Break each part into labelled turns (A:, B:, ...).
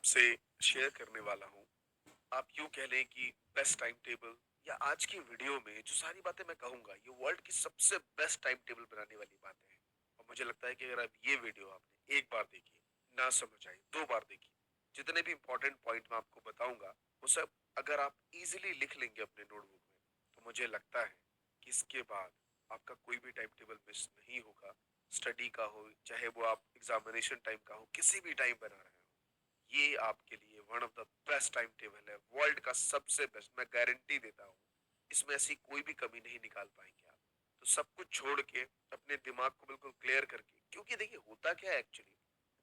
A: आपसे शेयर करने वाला हूँ। आप यूँ कह लें कि बेस्ट टाइम टेबल या आज की वीडियो में जो सारी बातें मैं कहूँगा, ये वर्ल्ड की सबसे बेस्ट टाइम टेबल बनाने वाली बातें हैं। और मुझे लगता है कि अगर आप ये वीडियो आपने एक बार देखी, ना समझ आई, 2 बार देखी, जितने भी इम्पोर्टेंट पॉइंट मैं आपको बताऊँगा, वो सब अगर आप ईज़िली लिख लेंगे अपने नोटबुक में, तो मुझे लगता है कि इसके बाद आपका कोई भी टाइम टेबल मिस नहीं होगा। स्टडी का हो, चाहे वो आप एग्ज़ामिनेशन टाइम का हो, किसी भी टाइम बना रहे हो। ये आपके लिए one of the best time table है, वर्ल्ड का सबसे बेस्ट, मैं गारंटी देता हूँ। इसमें ऐसी कोई भी कमी नहीं निकाल पाएंगे आप। तो सब कुछ छोड़ के अपने दिमाग को बिल्कुल क्लियर करके, क्योंकि देखिए होता क्या है एक्चुअली,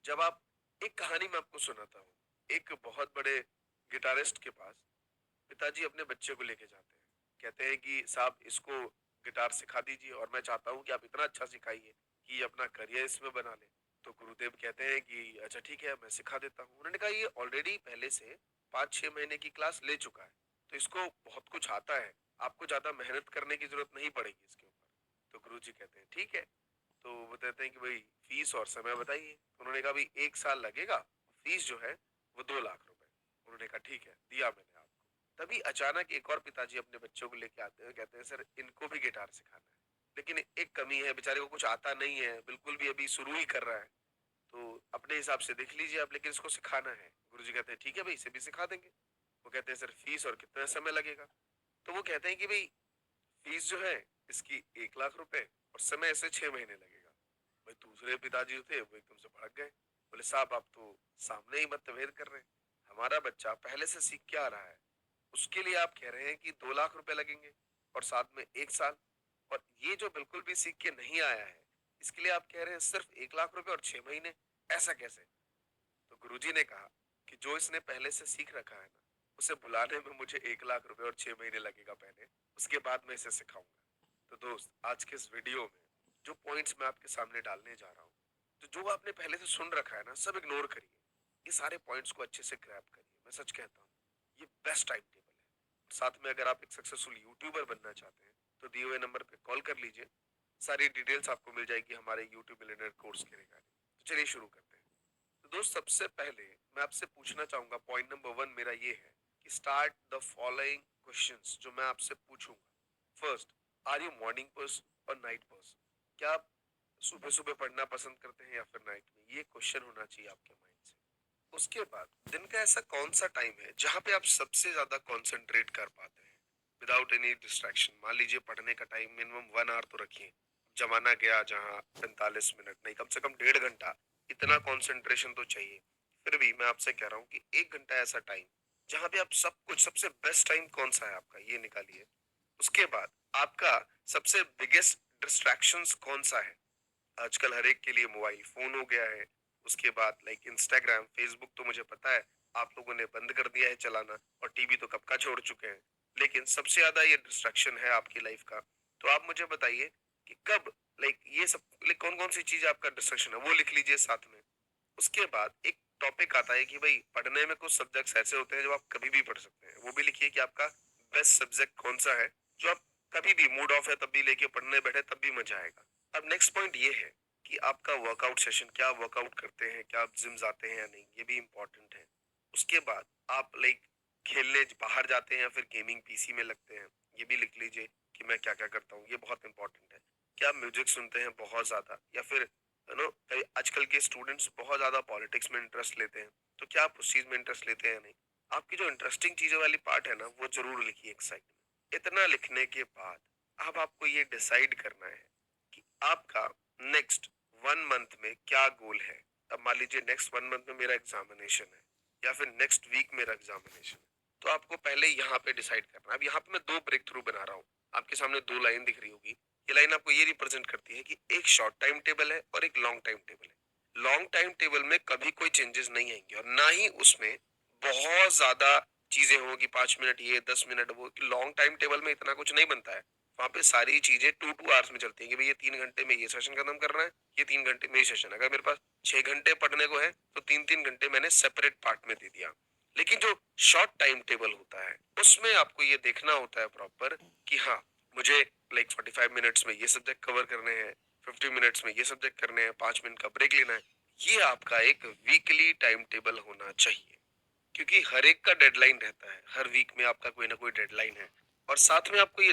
A: जब आप एक कहानी मैं आपको सुनाता हूँ। एक बहुत बड़े गिटारिस्ट के पास पिताजी अपने बच्चे को लेके जाते हैं। कहते हैं कि साहब इसको गिटार सिखा दीजिए और मैं चाहता हूँ कि आप इतना अच्छा सिखाइए कि ये अपना करियर इसमें बना ले। तो गुरुदेव कहते हैं कि अच्छा ठीक है, मैं सिखा देता हूँ। उन्होंने कहा ये ऑलरेडी पहले से 5-6 महीने की क्लास ले चुका है, तो इसको बहुत कुछ आता है, आपको ज्यादा मेहनत करने की जरूरत नहीं पड़ेगी इसके ऊपर। तो गुरुजी कहते हैं ठीक है। तो वो कहते हैं कि भाई फीस और समय बताइए। तो उन्होंने कहा भाई 1 साल लगेगा, फीस जो है वो 2 लाख रुपए। उन्होंने कहा ठीक है, दिया मैंने आपको। तभी अचानक एक और पिताजी अपने बच्चों को लेके आते हैं, कहते हैं सर इनको भी गिटार सिखाना है, लेकिन एक कमी है, बेचारे को कुछ आता नहीं है, बिल्कुल भी अभी शुरू ही कर रहा है। तो अपने हिसाब से देख लीजिए आप, लेकिन इसको सिखाना है। गुरुजी कहते हैं ठीक है भाई, इसे भी सिखा देंगे। वो कहते हैं सर फीस और कितना समय लगेगा। तो वो कहते हैं कि भाई फीस जो है इसकी 1 लाख रुपए और समय ऐसे 6 महीने लगेगा। भाई दूसरे पिताजी जो थे वो एकदम से भड़क गए, बोले साहब आप तो सामने ही मतभेद कर रहे हैं। हमारा बच्चा पहले से सीख के आ रहा है, उसके लिए आप कह रहे हैं कि 2 लाख रुपए लगेंगे और साथ में 1 साल। और ये जो बिल्कुल भी सीख के नहीं आया है, इसके लिए आप कह रहे हैं सिर्फ 1 लाख रुपए और 6 महीने, ऐसा कैसे? तो गुरुजी ने कहा कि जो इसने पहले से सीख रखा है ना, उसे बुलाने में मुझे 1 लाख रुपए और 6 महीने लगेगा पहले, उसके बाद मैं इसे सिखाऊंगा। तो दोस्त, आज के इस वीडियो में जो पॉइंट्स मैं आपके सामने डालने जा रहा हूँ, तो जो आपने पहले से सुन रखा है ना, सब इग्नोर करिए। ये सारे पॉइंट्स को अच्छे से ग्रैब करिए। मैं सच कहता हूँ, ये बेस्ट टाइम टेबल है। साथ में अगर आप एक सक्सेसफुल यूट्यूबर बनना चाहते हैं, तो दिए हुए नंबर पे कॉल कर लीजिए। सारी डिटेल्स आपको मिल जाएगी हमारे यूट्यूब मिलियनेयर कोर्स के रिगार्डिंग। तो चलिए शुरू करते हैं। तो दोस्त, सबसे पहले मैं आपसे पूछना चाहूंगा, पॉइंट नंबर 1 मेरा ये है कि स्टार्ट द फॉलोइंग क्वेश्चंस जो मैं आपसे पूछूंगा। First, are you morning person और नाइट पर्सन? क्या आप सुबह सुबह पढ़ना पसंद करते हैं या फिर नाइट में? ये क्वेश्चन होना चाहिए आपके माइंड से। उसके बाद, दिन का ऐसा कौन सा टाइम है जहां पे आप सबसे ज्यादा कंसंट्रेट कर पाते हैं विदाउट एनी डिस्ट्रैक्शन? मान लीजिए पढ़ने का टाइम मिनिमम 1 आवर तो रखिए। जमाना गया जहां 45 मिनट नहीं, कम से कम 1.5 घंटा, इतना कंसंट्रेशन तो चाहिए। फिर भी मैं आपसे कह रहा हूँ कि 1 घंटा ऐसा टाइम जहां पे आप सब कुछ, सबसे बेस्ट टाइम कौन सा है आपका, ये निकालिए। उसके बाद आपका सबसे बिगेस्ट डिस्ट्रैक्शंस कौन सा है? आजकल हर एक के लिए मोबाइल फोन हो गया है। उसके बाद लाइक इंस्टाग्राम, फेसबुक तो मुझे पता है आप लोगों ने बंद कर दिया है चलाना, और टीवी तो कब का छोड़ चुके हैं। लेकिन सबसे ज्यादा ये डिस्ट्रैक्शन है आपकी लाइफ का। तो आप मुझे बताइए कि कब, लाइक ये सब, लाइक कौन कौन सी चीज आपका डिस्ट्रैक्शन है, वो लिख लीजिए साथ में। उसके बाद एक टॉपिक आता है कि भाई पढ़ने में कुछ सब्जेक्ट्स ऐसे होते हैं जो आप कभी भी पढ़ सकते हैं, वो भी लिखिए कि आपका बेस्ट सब्जेक्ट कौन सा है, जो आप कभी भी मूड ऑफ है तब भी लेके पढ़ने बैठे तब भी मजा आएगा। अब नेक्स्ट पॉइंट ये है कि आपका वर्कआउट सेशन, क्या आप वर्कआउट करते हैं, क्या आप जिम जाते हैं या नहीं, ये भी इंपॉर्टेंट है। उसके बाद आप लाइक खेलने बाहर जाते हैं या फिर गेमिंग पीसी में लगते हैं, ये भी लिख लीजिए कि मैं क्या क्या करता हूँ, ये बहुत इंपॉर्टेंट है। क्या आप म्यूजिक सुनते हैं बहुत ज्यादा, या फिर यू नो आजकल के स्टूडेंट्स बहुत ज्यादा पॉलिटिक्स में इंटरेस्ट लेते हैं, तो क्या आप उस चीज में इंटरेस्ट लेते हैं या नहीं? आपकी जो इंटरेस्टिंग चीजों वाली पार्ट है ना, वो जरूर लिखिए एक साइड में। इतना लिखने के बाद अब आपको ये डिसाइड करना है कि आपका नेक्स्ट 1 मंथ में क्या गोल है। अब मान लीजिए नेक्स्ट 1 मंथ में मेरा एग्जामिनेशन है, या फिर नेक्स्ट वीक मेरा एग्जामिनेशन है, तो आपको पहले यहाँ पे डिसाइड करना है। अब यहाँ पे मैं 2 ब्रेक थ्रू बना रहा हूँ, आपके सामने 2 लाइन दिख रही होगी। ये लाइन आपको ये रिप्रेजेंट करती है कि एक शॉर्ट टाइम टेबल है और एक लॉन्ग टाइम टेबल है। लॉन्ग टाइम टेबल में कभी कोई चेंजेस नहीं आएंगे, और ना ही उसमें बहुत ज्यादा चीजें होंगी, 5 मिनट ये 10 मिनट वो। लॉन्ग टाइम टेबल में इतना कुछ नहीं बनता है। वहां पे सारी चीजें 2-2 आवर्स में चलती है कि भाई ये 3 घंटे में ये सेशन खत्म करना है, ये 3 घंटे में ये सेशन। अगर मेरे पास 6 घंटे पढ़ने को है, तो 3-3 घंटे मैंने सेपरेट पार्ट में दे दिया। लेकिन जो शॉर्ट टाइम टेबल होता है, उसमें आपको ये देखना होता है प्रॉपर कि हाँ, मुझे लाइक 45 मिनट्स में ये सब्जेक्ट कवर करने हैं, 50 मिनट्स में ये सब्जेक्ट करने हैं, 5 मिनट का ब्रेक लेना है। ये आपका एक वीकली टाइम टेबल होना चाहिए। क्योंकि हर एक का डेडलाइन रहता है, हर वीक में आपका कोई ना कोई डेडलाइन है और साथ में आपको ये